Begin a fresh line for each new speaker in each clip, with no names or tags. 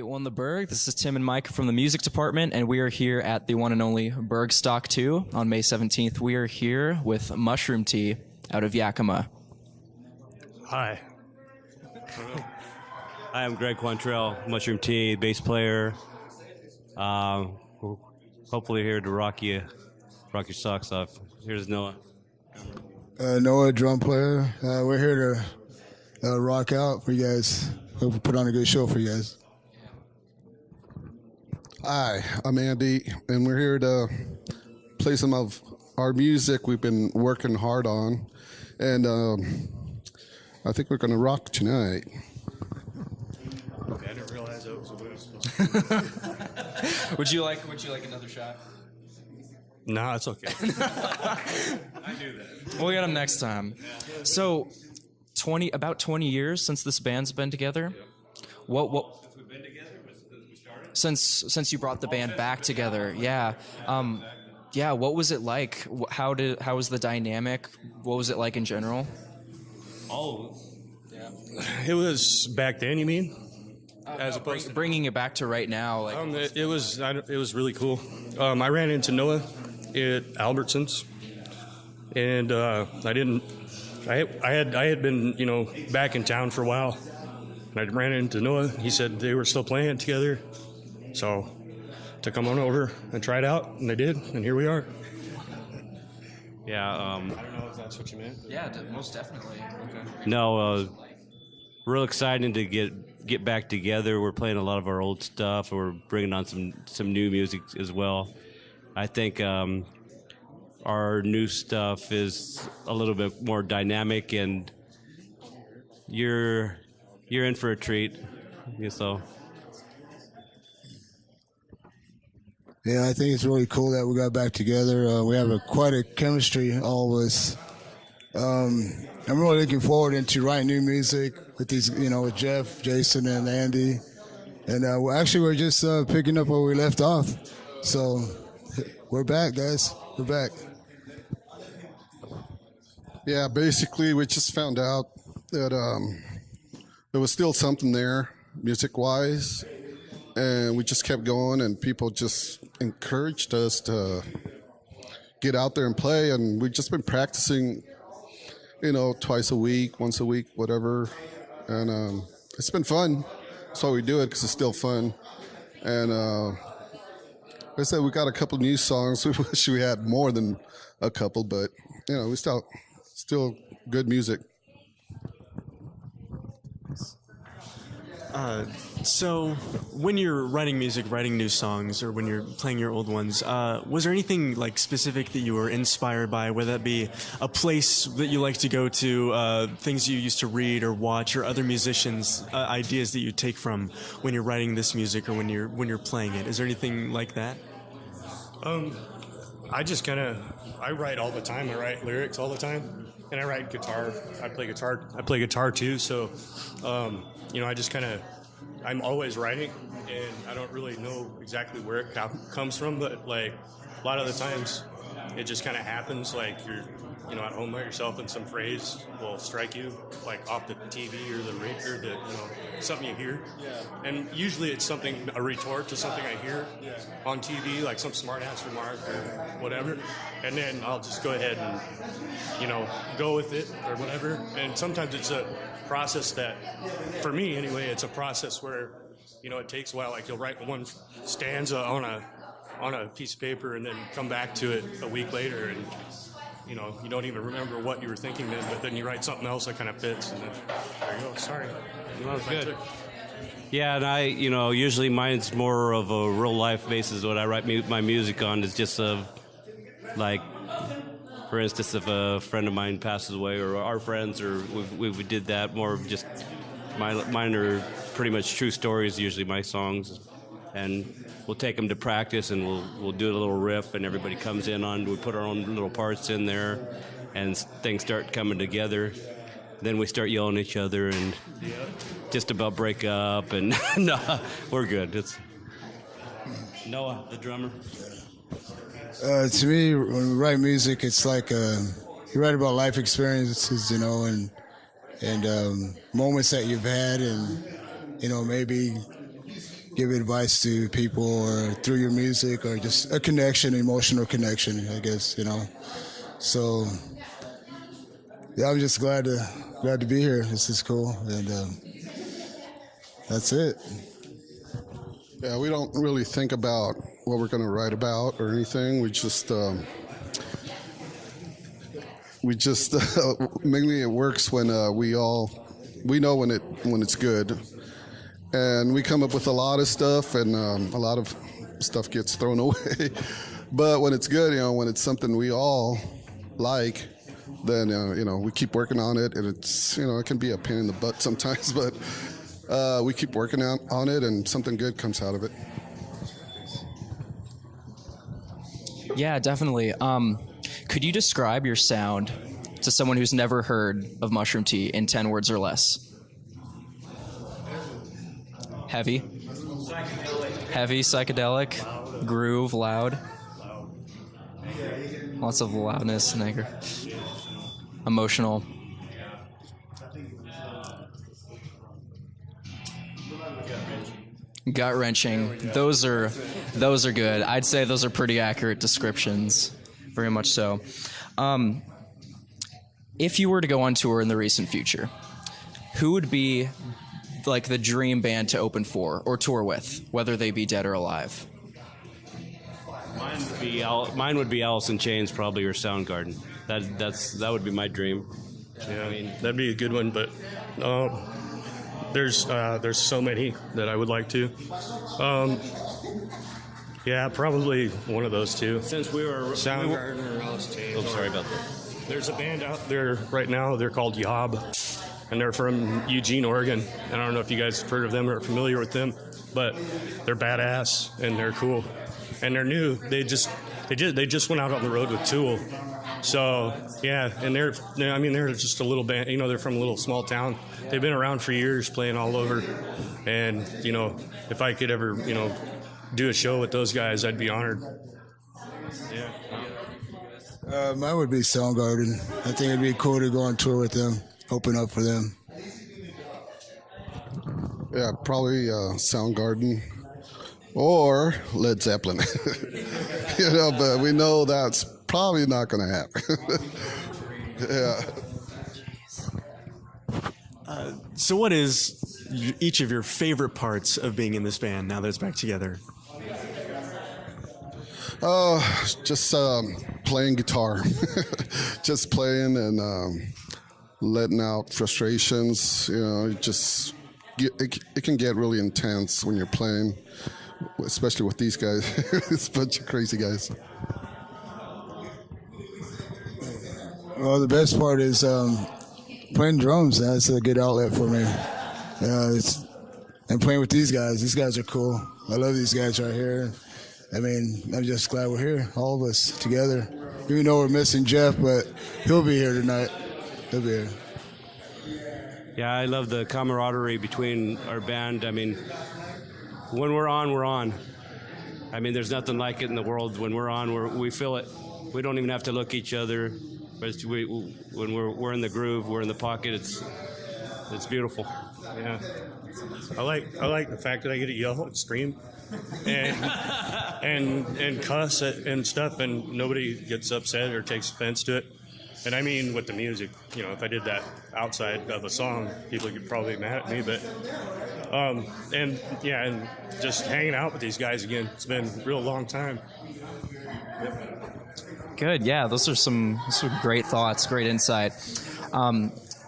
881 The Burg. This is Tim and Mike from the music department, and we are here at the one and only Burgstock 2 on May 17th. We are here with Mushroom Tea out of Yakima.
Hi. Hi, I'm Greg Quantrell, Mushroom Tea, bass player. Hopefully here to rock your socks off. Here's Noah.
Noah, drum player. We're here to rock out for you guys. Hope we put on a good show for you guys.
Hi, I'm Andy, and we're here to play some of our music we've been working hard on, and I think we're going to rock tonight.
Okay, I didn't realize that was what it was supposed to be.
Would you like another shot?
No, it's okay. I do that.
We'll get him next time. So, about 20 years since this band's been together. What?
Since we've been together, since we started.
Since you brought the band back together, yeah. Yeah. What was it like? How was the dynamic? What was it like in general?
Oh, yeah. It was back then. You mean? As opposed to
bringing it back to right now, like
it was really cool. I ran into Noah at Albertsons, and I had been back in town for a while, and I ran into Noah. He said they were still playing it together, so to come on over and try it out, and I did, and here we are. Yeah. I don't know if that's what you meant.
Yeah, most definitely. Okay.
No, real exciting to get back together. We're playing a lot of our old stuff. We're bringing on some new music as well. I think our new stuff is a little bit more dynamic, and you're in for a treat. So.
Yeah, I think it's really cool that we got back together. We have quite a chemistry, all of us. I'm really looking forward into writing new music with these, with Jeff, Jason, and Andy. And we're just picking up where we left off. So we're back, guys. We're back.
Yeah, basically we just found out that there was still something there, music-wise, and we just kept going, and people just encouraged us to get out there and play, and we've just been practicing, twice a week, once a week, whatever, and it's been fun. That's why we do it, because it's still fun. And like I said, we got a couple new songs. We wish we had more than a couple, but we still good music.
So when you're writing music, writing new songs, or when you're playing your old ones, was there anything like specific that you were inspired by, whether that be a place that you like to go to, things you used to read or watch, or other musicians' ideas that you take from when you're writing this music or when you're playing it? Is there anything like that?
I write all the time. I write lyrics all the time, and I write guitar. I play guitar too. So, I'm always writing, and I don't really know exactly where it comes from, but like a lot of the times it just kind of happens. Like you're, at home by yourself, and some phrase will strike you, like off the TV or the radio, something you hear. Yeah. And usually it's a retort to something I hear on TV, like some smart ass remark or whatever. And then I'll just go ahead and, go with it or whatever. And sometimes it's a process that, for me anyway, it's a process where, it takes a while. Like you'll write one stanza on a piece of paper and then come back to it a week later, and you don't even remember what you were thinking then, but then you write something else that kind of fits, and then there you go. Sorry.
Good.
Yeah, and I, usually mine's more of a real life basis. What I write my music on is just like, for instance, if a friend of mine passes away, or our friends, or we did that, more of just mine are pretty much true stories. Usually my songs, and we'll take them to practice, and we'll do a little riff, and everybody comes in on. We put our own little parts in there, and things start coming together. Then we start yelling at each other and just about break up, and no, we're good. It's Noah, the drummer.
To me, when we write music, it's like you write about life experiences, and moments that you've had, and maybe give advice to people or through your music or just a connection, emotional connection, I guess, you know. So, yeah, I'm just glad to be here. This is cool, and that's it.
Yeah, we don't really think about what we're going to write about or anything. We just mainly it works when we know when it's good, and we come up with a lot of stuff, and a lot of stuff gets thrown away. But when it's good, when it's something we all like, then we keep working on it, and it's it can be a pain in the butt sometimes, but we keep working on it, and something good comes out of it.
Yeah, definitely. Could you describe your sound to someone who's never heard of Mushroom Tea in 10 words or less? Heavy, psychedelic, groove, loud. Lots of loudness and anger. Emotional. Gut wrenching. Those are good. I'd say those are pretty accurate descriptions. Very much so. If you were to go on tour in the recent future, who would be like the dream band to open for or tour with, whether they be dead or alive?
Mine would be Alice in Chains, probably, or Soundgarden. That would be my dream.
Yeah, I mean, that'd be a good one, but there's so many that I would like to. Yeah, probably one of those two.
Since we were
Soundgarden or Alice Chains.
Oh, sorry about that.
There's a band out there right now. They're called Yob, and they're from Eugene, Oregon. And I don't know if you guys have heard of them or are familiar with them, but they're badass and they're cool, and they're new. They just went out on the road with Tool. So yeah, and they're just a little band. They're from a little small town. They've been around for years, playing all over. And if I could ever do a show with those guys, I'd be honored. Yeah.
Mine would be Soundgarden. I think it'd be cool to go on tour with them, open up for them.
Yeah, probably Soundgarden or Led Zeppelin. But we know that's probably not going to happen. Yeah.
So what is each of your favorite parts of being in this band now that it's back together?
Just playing guitar. Just playing and letting out frustrations. It can get really intense when you're playing, especially with these guys. It's a bunch of crazy guys.
Well, the best part is playing drums. That's a good outlet for me. And playing with these guys. These guys are cool. I love these guys right here. I mean, I'm just glad we're here, all of us together. Even though we're missing Jeff, but he'll be here tonight. He'll be here.
Yeah, I love the camaraderie between our band. I mean, when we're on, we're on. I mean, there's nothing like it in the world. When we're on, we feel it. We don't even have to look each other. But when we're in the groove, we're in the pocket. It's beautiful.
Yeah, I like the fact that I get to yell and scream, and cuss and stuff, and nobody gets upset or takes offense to it. And I mean, with the music, if I did that outside of a song, people could probably be mad at me. But and just hanging out with these guys again. It's been a real long time.
Good. Yeah, those are some great thoughts, great insight.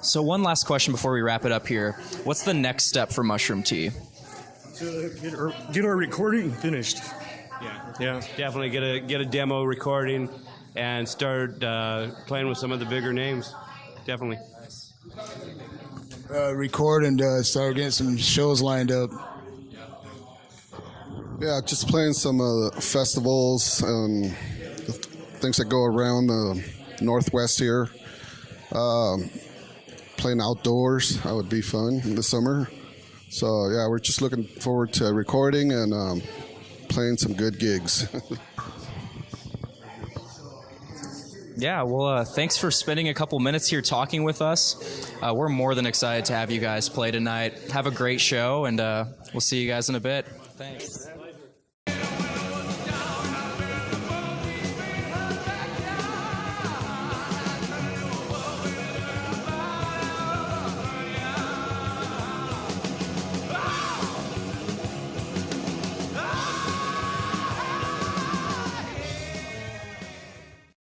So one last question before we wrap it up here. What's the next step for Mushroom Tea?
To get our recording finished. Yeah.
Definitely get a demo recording and start playing with some of the bigger names. Definitely.
Record and start getting some shows lined up.
Yeah, just playing some festivals and things that go around the Northwest here. Playing outdoors, that would be fun in the summer. So yeah, we're just looking forward to recording and playing some good gigs.
Yeah, well, thanks for spending a couple minutes here talking with us. We're more than excited to have you guys play tonight. Have a great show, and we'll see you guys in a bit. Thanks.